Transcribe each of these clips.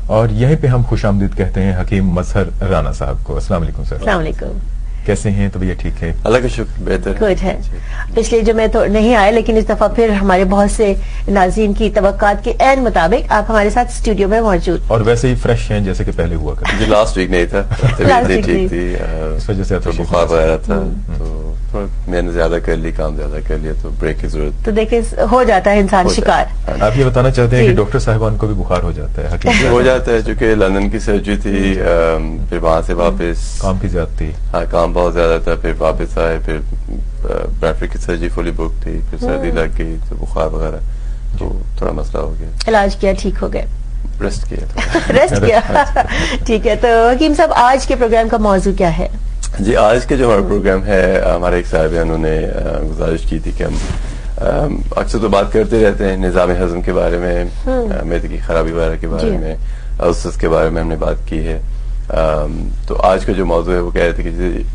اور یہیں پہ ہم خوش آمدید کہتے ہیں حکیم مظہر رانا صاحب کو. السلام علیکم سر. السلام علیکم. کیسے ہیں؟ طبیعت ٹھیک ہے؟ اللہ کا شکر بہتر گڈ ہے. پچھلے جمعے تو نہیں آئے لیکن اس دفعہ پھر ہمارے بہت سے ناظرین کی توقعات کے عین مطابق آپ ہمارے ساتھ اسٹوڈیو میں موجود اور ویسے ہی فریش ہیں جیسے کہ پہلے ہوا کرتے. جی لاسٹ ویک نہیں تھا, طبیعت نہیں ٹھیک تھی, اس وجہ سے بخار وغیرہ تھا, تو میں نے زیادہ کر لی, کام زیادہ کر لیا, تو بریک کی ضرورت. تو دیکھیں ہو جاتا ہے انسان شکار. آپ یہ بتانا چاہتے ہیں کہ ڈاکٹر صاحبان کو بھی بخار ہو جاتا ہے؟ حکیم ہو جاتا ہے, چونکہ لندن کی سرجری تھی, پھر وہاں سے واپس کام بھی زیادہ تھی. ہاں کام بہت زیادہ تھا, پھر واپس آئے, پھر بریڈفری کی سرجری فلی بک تھی, پھر سردی لگ گئی, تو بخار وغیرہ, تو تھوڑا مسئلہ ہو گیا. علاج کیا, ٹھیک ہو گئے؟ ریسٹ کیا تھا. ریسٹ کیا. ٹھیک ہے. تو حکیم صاحب آج کے پروگرام کا موضوع کیا ہے؟ جی آج کے جو ہمارا پروگرام ہے, ہمارے ایک صاحب ہیں, انہوں نے گزارش کی تھی کہ ہم اکثر تو بات کرتے رہتے ہیں نظام ہضم کے بارے میں, معدے کی خرابی وغیرہ کے بارے میں, السرز کے بارے میں ہم نے بات کی ہے. تو آج کا جو موضوع ہے وہ کہہ رہے تھے کہ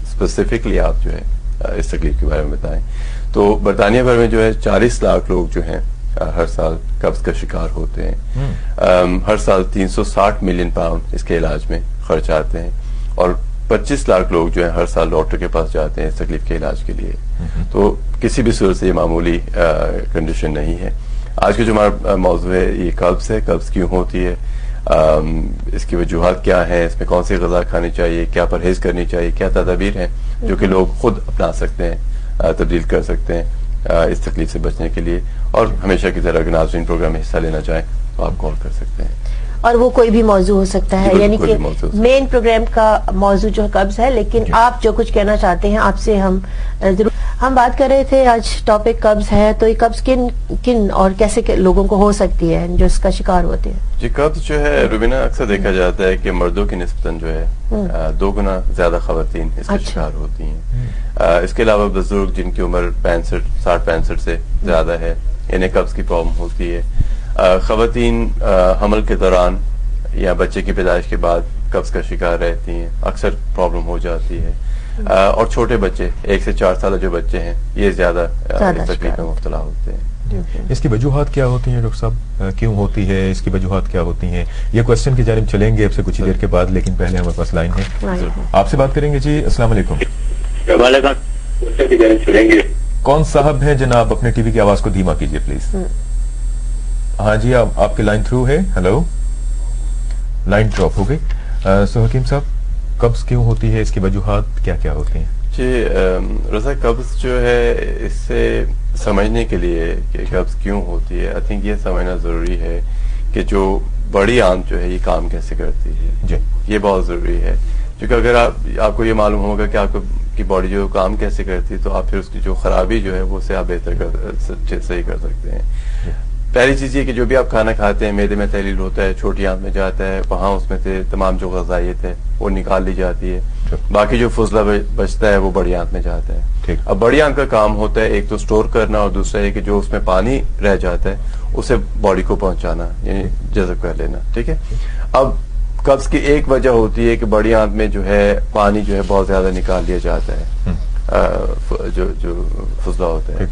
اسپیسیفکلی آپ جو ہے اس تکلیف کے بارے میں بتائیں. تو برطانیہ بھر میں جو ہے 40 لاکھ لوگ جو ہیں ہر سال قبض کا شکار ہوتے ہیں. ہر سال 360 ملین پاؤنڈ اس کے علاج میں خرچ آتے ہیں, اور 25 لاکھ لوگ جو ہیں ہر سال ڈاکٹر کے پاس جاتے ہیں اس تکلیف کے علاج کے لیے. تو کسی بھی صورت سے یہ معمولی کنڈیشن نہیں ہے. آج کا جو ہمارا موضوع ہے یہ قبض ہے. قبض کیوں ہوتی ہے, اس کی وجوہات کیا ہیں, اس میں کون سی غذا کھانی چاہیے, کیا پرہیز کرنی چاہیے, کیا تدابیر ہیں جو کہ لوگ خود اپنا سکتے ہیں, تبدیل کر سکتے ہیں اس تکلیف سے بچنے کے لیے. اور ہمیشہ کی طرح اگر ناظرین پروگرام میں حصہ لینا چاہیں تو آپ کال کر سکتے ہیں. اور وہ کوئی بھی موضوع ہو سکتا ہے, یعنی کہ مین پروگرام کا موضوع جو قبض ہے, لیکن آپ جو کچھ کہنا چاہتے ہیں آپ سے ہم ضرور. ہم بات کر رہے تھے آج ٹاپک قبض ہے, تو یہ قبض کن اور کیسے لوگوں کو ہو سکتی ہے جو اس کا شکار ہوتے ہیں؟ جی قبض جو ہے روبینہ اکثر دیکھا جاتا ہے کہ مردوں کی نسبتاً جو ہے 2 گنا زیادہ خواتین اس کا شکار ہوتی ہیں. اس کے علاوہ بزرگ جن کی عمر 60-65 سے زیادہ ہے, انہیں قبض کی پرابلم ہوتی ہے. خواتین حمل کے دوران یا بچے کی پیدائش کے بعد قبض کا شکار رہتی ہیں, اکثر پرابلم ہو جاتی ہے. اور چھوٹے بچے 1 سے 4 سالہ جو بچے ہیں یہ زیادہ تکلیف میں مبتلا ہوتے ہیں. اس کی وجوہات کیا ہوتی ہیں ڈاکٹر صاحب, کیوں ہوتی ہے, اس کی وجوہات کیا ہوتی ہیں؟ یہ کوشچن کی جانب چلیں گے اب سے کچھ دیر کے بعد, لیکن پہلے ہمارے پاس لائن ہے, آپ سے بات کریں گے. جی السلام علیکم. کون صاحب ہیں جناب؟ اپنے ٹی وی کی آواز کو دھیما کیجیے پلیز. ہاں جی آپ کی لائن تھرو ہے. ہیلو, لائن ڈراپ ہو گئی. سو حکیم صاحب قبض کیوں ہوتی ہے, اس کی وجوہات کیا کیا ہوتی ہیں؟ جی رضا, قبض جو ہے اس سے سمجھنے کے لیے کہ قبض کیوں ہوتی ہے, آئی تھنک یہ سمجھنا ضروری ہے کہ جو بڑی آنت جو ہے یہ کام کیسے کرتی ہے. جی یہ بہت ضروری ہے, کیونکہ اگر آپ کو یہ معلوم ہوگا کہ آپ کی باڈی جو کام کیسے کرتی ہے تو آپ پھر اس کی جو خرابی جو ہے وہ سے آپ بہتر صحیح کر سکتے ہیں. پہلی چیز یہ کہ جو بھی آپ کھانا کھاتے ہیں معدے میں تحلیل ہوتا ہے, چھوٹی آنت میں جاتا ہے, وہاں اس میں سے تمام جو غذائیت ہے وہ نکال لی جاتی ہے. باقی جو فضلہ بچتا ہے وہ بڑی آنت میں جاتا ہے. اب بڑی آنت کا کام ہوتا ہے ایک تو سٹور کرنا, اور دوسرا یہ کہ جو اس میں پانی رہ جاتا ہے اسے باڈی کو پہنچانا, یعنی جذب کر لینا. ٹھیک ہے. اب قبض کی ایک وجہ ہوتی ہے کہ بڑی آنت میں جو ہے پانی جو ہے بہت زیادہ نکال لیا جاتا ہے, جو فضلہ ہوتا ہے.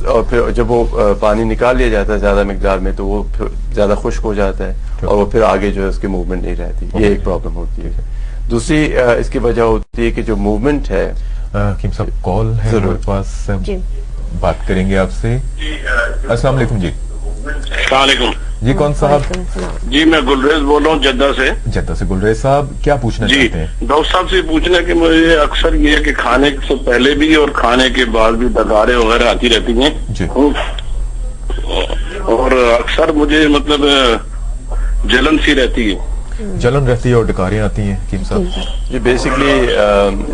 اور پھر جب وہ پانی نکال لیا جاتا ہے زیادہ مقدار میں تو وہ پھر زیادہ خشک ہو جاتا ہے, اور وہ پھر آگے جو ہے اس کی موومنٹ نہیں رہتی. یہ ایک پرابلم ہوتی ہے. دوسری اس کی وجہ ہوتی ہے کہ جو موومنٹ ہے. حکیم صاحب کال ہے ہمارے پاس, بات کریں گے آپ سے. السلام علیکم. جی السلام علیکم. جی کون صاحب؟ جی میں گلریز بول رہا ہوں جدہ سے. جدہ سے گلریز صاحب, کیا پوچھنا چاہتے ہیں؟ ڈاکٹر صاحب سے پوچھنا کہ مجھے اکثر یہ ہے کہ کھانے سے پہلے بھی اور کھانے کے بعد بھی ڈکاریں وغیرہ آتی رہتی ہیں. جی. اور اکثر مجھے مطلب جلن سی رہتی ہے. جلن رہتی ہے اور ڈکاریں آتی ہیں حکیم صاحب؟ جی بیسکلی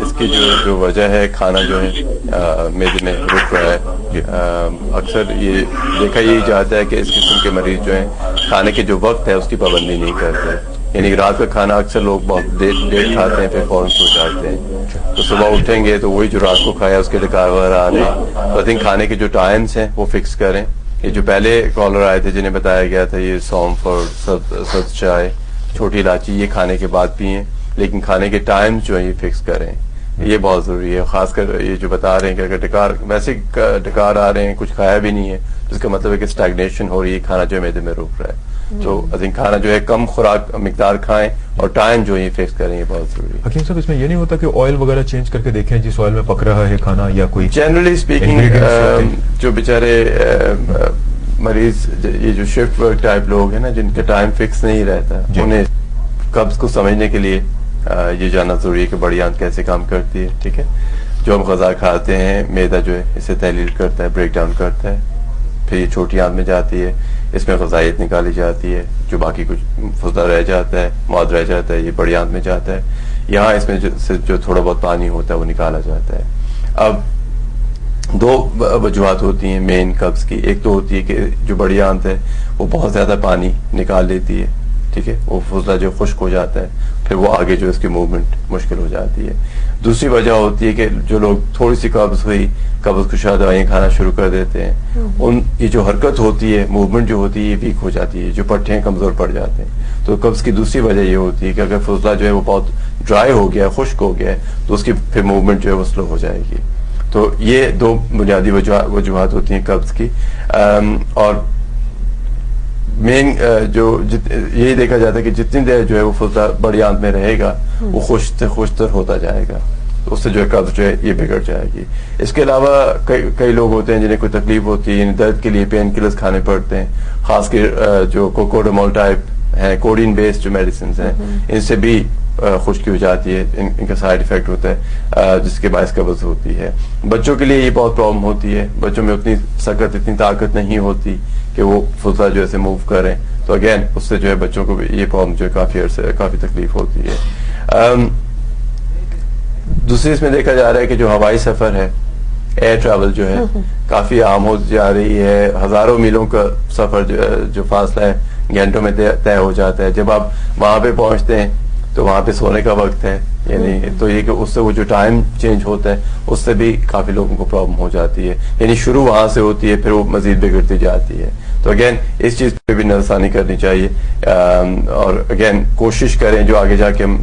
اس کی جو وجہ ہے کھانا جو ہے معدے میں رک رہا ہے. اکثر یہ دیکھا یہی جاتا ہے کہ اس قسم کے مریض جو ہیں کھانے کے جو وقت ہے اس کی پابندی نہیں کرتے, یعنی رات کا کھانا اکثر لوگ بہت دیر کھاتے ہیں پھر فوراً سو جاتے ہیں, تو صبح اٹھیں گے تو وہی جو رات کو کھایا اس کے ڈکار وغیرہ آ رہے ہیں. تو آئی تھنک کھانے کے جو ٹائمس ہیں وہ فکس کریں. یہ جو پہلے کالر آئے تھے جنہیں بتایا گیا تھا یہ سونف اور سبز چائے, چھوٹی الائچی یہ کھانے کے بعد پئیں, لیکن کھانے کے ٹائم جو ہیں یہ فکس کریں. یہ بہت ضروری ہے. خاص کر یہ جو بتا رہے ہیں کہ اگر ویسے ڈکار آ رہے ہیں, کچھ کھایا بھی نہیں ہے, جس کا مطلب ہے کہ اسٹیگنیشن ہو رہی ہے, کھانا جو ہے معدے میں رک رہا ہے. تو آئی تھنک کھانا جو ہے کم خوراک مقدار کھائیں اور ٹائم جو ہے فکس کریں, یہ بہت ضروری ہے. حکیم صاحب اس میں یہ نہیں ہوتا کہ آئل وغیرہ چینج کر کے دیکھیں جس آئل میں پک رہا ہے کھانا, یا کوئی جنرلی اسپیکنگ جو بیچارے مریض, یہ جو شفٹ ورک ٹائپ لوگ ہیں نا, جن کا ٹائم فکس نہیں رہتا, انہیں قبض کو سمجھنے کے لیے یہ جاننا ضروری ہے کہ بڑی آنت کیسے کام کرتی ہے. ٹھیک ہے, جو ہم غذا کھاتے ہیں معدہ جو ہے اسے تحلیل کرتا ہے, بریک ڈاؤن کرتا ہے, پھر یہ چھوٹی آنت میں جاتی ہے, اس میں غذائیت نکالی جاتی ہے, جو باقی کچھ فضلہ رہ جاتا ہے, مواد رہ جاتا ہے, یہ بڑی آنت میں جاتا ہے. یہاں اس میں جو تھوڑا بہت پانی ہوتا ہے وہ نکالا جاتا ہے. اب دو وجوہات ہوتی ہیں مین قبض کی. ایک تو ہوتی ہے کہ جو بڑی آنت ہے وہ بہت زیادہ پانی نکال لیتی ہے. ٹھیک ہے, وہ فضلہ جو خشک ہو جاتا ہے, پھر وہ آگے جو اس کی موومنٹ مشکل ہو جاتی ہے. دوسری وجہ ہوتی ہے کہ جو لوگ تھوڑی سی قبض ہوئی, قبض کشا دوائیں کھانا شروع کر دیتے ہیں, ان کی جو حرکت ہوتی ہے, موومنٹ جو ہوتی ہے, یہ ویک ہو جاتی ہے, جو پٹھے کمزور پڑ جاتے ہیں. تو قبض کی دوسری وجہ یہ ہوتی ہے کہ اگر فضلہ جو ہے وہ بہت ڈرائی ہو گیا ہے, خشک ہو گیا ہے, تو اس کی پھر موومنٹ جو ہے وہ سلو ہو جائے گی. تو یہ دو بنیادی وجوہات ہوتی ہیں قبض کی. اور مین جو یہی دیکھا جاتا ہے کہ جتنی دیر جو ہے وہ فضلہ بڑی آنت میں رہے گا وہ خشکتر ہوتا جائے گا, تو اس سے جو ہے قبض جو ہے یہ بگڑ جائے گی. اس کے علاوہ کئی لوگ ہوتے ہیں جنہیں کوئی تکلیف ہوتی ہے, یعنی درد کے لیے پین کلرز کھانے پڑتے ہیں, خاص کر جو کوکوڈامول ٹائپ ہیں, کوڈین بیسڈ جو میڈیسنز ہیں, ان سے بھی خشکی ہو جاتی ہے, ان کا سائڈ افیکٹ ہوتا ہے جس کے باعث قبض ہوتی ہے. بچوں کے لیے یہ بہت پرابلم ہوتی ہے, بچوں میں اتنی سخت اتنی طاقت نہیں ہوتی کہ وہ فضلہ جو ہے موو کریں, تو اگین اس سے جو ہے بچوں کو بھی یہ پرابلم جو ہے کافی تکلیف ہوتی ہے. دوسری اس میں دیکھا جا رہا ہے کہ جو ہوائی سفر ہے, ایئر ٹریول جو ہے کافی عام ہو جا رہی ہے. ہزاروں میلوں کا سفر جو فاصلہ ہے گھنٹوں میں طے ہو جاتا ہے. جب آپ وہاں پہ پہنچتے ہیں تو وہاں پہ سونے کا وقت ہے, یعنی تو یہ کہ اس سے وہ جو ٹائم چینج ہوتا ہے اس سے بھی کافی لوگوں کو پرابلم ہو جاتی ہے. یعنی شروع وہاں سے ہوتی ہے, پھر وہ مزید بگڑتی جاتی ہے. تو اگین اس چیز پہ بھی نظرثانی کرنی چاہیے, اور اگین کوشش کریں جو آگے جا کے ہم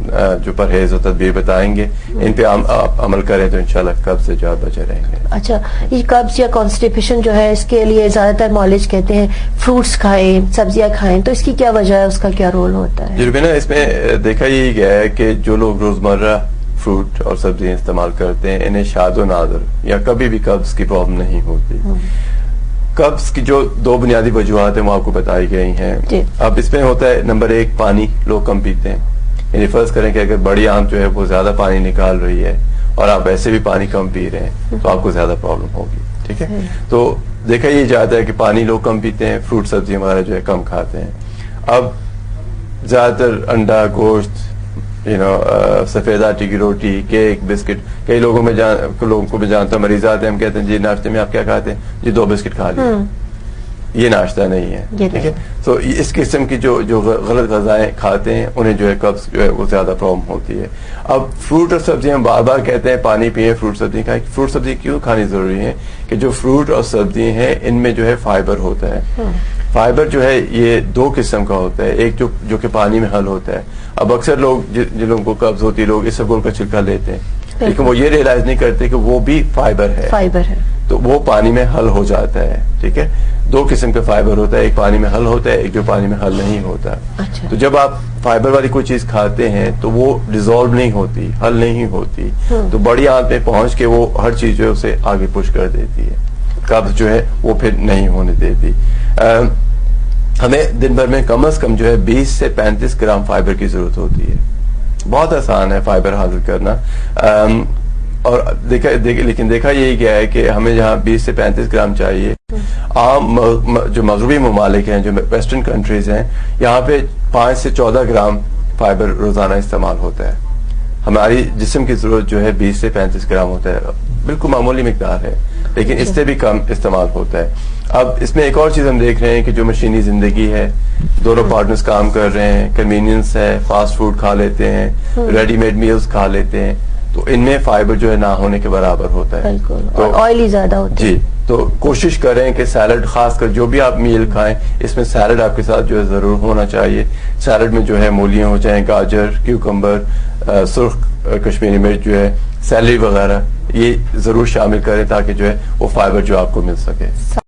جو پرہیز و تدبیر بتائیں گے ان پہ عمل کریں تو انشاءاللہ قبض سے جو بچے رہیں گے. اچھا, یہ قبض یا کانسٹیپیشن جو ہے اس کے لیے زیادہ تر مالج کہتے ہیں فروٹس کھائیں, سبزیاں کھائیں, تو اس کی کیا وجہ ہے, اس کا کیا رول ہوتا ہے؟ جی نا, اس میں دیکھا یہ گیا ہے کہ جو لوگ روزمرہ فروٹ اور سبزیاں استعمال کرتے ہیں انہیں شاد و نادر یا کبھی بھی قبض کی پرابلم نہیں ہوتی. قبض کی جو دو بنیادی وجوہات ہیں وہ آپ کو بتائی گئی ہیں. اب اس میں ہوتا ہے نمبر ایک, پانی لوگ کم پیتے ہیں. یعنی فرض کریں کہ اگر بڑی آنت جو ہے وہ زیادہ پانی نکال رہی ہے اور آپ ایسے بھی پانی کم پی رہے ہیں تو آپ کو زیادہ پرابلم ہوگی. ٹھیک ہے, تو دیکھا یہ جاتا ہے کہ پانی لوگ کم پیتے ہیں, فروٹ سبزیاں وغیرہ جو ہے کم کھاتے ہیں. اب زیادہ تر انڈا, گوشت, سفید آٹے کی روٹی, کیک, بسکٹ, کئی لوگوں کو میں جانتا ہوں مریض آتے ہیں, ہم کہتے ہیں جی ناشتے میں آپ کیا کھاتے ہیں, جی 2 بسکٹ کھا لیے. یہ ناشتہ نہیں ہے. ٹھیک ہے, تو اس قسم کی جو غلط غذائیں کھاتے ہیں انہیں جو ہے قبض جو ہے وہ زیادہ پرابلم ہوتی ہے. اب فروٹ اور سبزیاں ہم بار بار کہتے ہیں پانی پیئیں, فروٹ سبزی کھائیں. فروٹ سبزی کیوں کھانی ضروری ہے کہ جو فروٹ اور سبزی ہیں ان میں جو ہے فائبر ہوتا ہے. فائبر جو ہے یہ 2 قسم کا ہوتا ہے, ایک جو کہ پانی میں حل ہوتا ہے. اب اکثر لوگ جن لوگوں کو قبض ہوتی ہے لوگ اسبگول کا چھلکا لیتے ہیں, لیکن وہ یہ ریئلائز نہیں کرتے کہ وہ بھی فائبر ہے, تو وہ پانی میں حل ہو جاتا ہے. ٹھیک ہے, 2 قسم کا فائبر ہوتا ہے, ایک پانی میں حل ہوتا ہے, ایک جو پانی میں حل نہیں ہوتا. تو جب آپ فائبر والی کوئی چیز کھاتے ہیں تو وہ ڈیزالو نہیں ہوتی, حل نہیں ہوتی, تو بڑی آنت میں پہنچ کے وہ ہر چیز جو ہے اسے آگے پش کر دیتی ہے, قبض جو ہے وہ پھر نہیں ہونے دیتی. ہمیں دن بھر میں کم از کم جو ہے 20 سے 35 گرام فائبر کی ضرورت ہوتی ہے. بہت آسان ہے فائبر حاصل کرنا, اور لیکن دیکھا یہی گیا ہے کہ ہمیں جہاں 20 سے 35 گرام چاہیے, عام جو مغربی ممالک ہیں, جو ویسٹرن کنٹریز ہیں, یہاں پہ 5 سے 14 گرام فائبر روزانہ استعمال ہوتا ہے. ہماری جسم کی ضرورت جو ہے 20 سے 35 گرام ہوتا ہے, بالکل معمولی مقدار ہے, لیکن اس سے بھی کم استعمال ہوتا ہے. اب اس میں ایک اور چیز ہم دیکھ رہے ہیں کہ جو مشینی زندگی ہے, دونوں پارٹنرز کام کر رہے ہیں, کنوینئنس ہے, فاسٹ فوڈ کھا لیتے ہیں, ریڈی میڈ میلز کھا لیتے ہیں, تو ان میں فائبر جو ہے نہ ہونے کے برابر ہوتا ہے, تو آئلی زیادہ ہوتا ہے. جی, تو کوشش کریں کہ سیلڈ, خاص کر جو بھی آپ میل کھائیں اس میں سیلڈ آپ کے ساتھ جو ہے ضرور ہونا چاہیے. سیلڈ میں جو ہے مولیاں ہو جائیں, گاجر, کیوکمبر, سرخ کشمیری مرچ جو ہے, سیلری وغیرہ یہ ضرور شامل کریں تاکہ جو ہے وہ فائبر جو آپ کو مل سکے.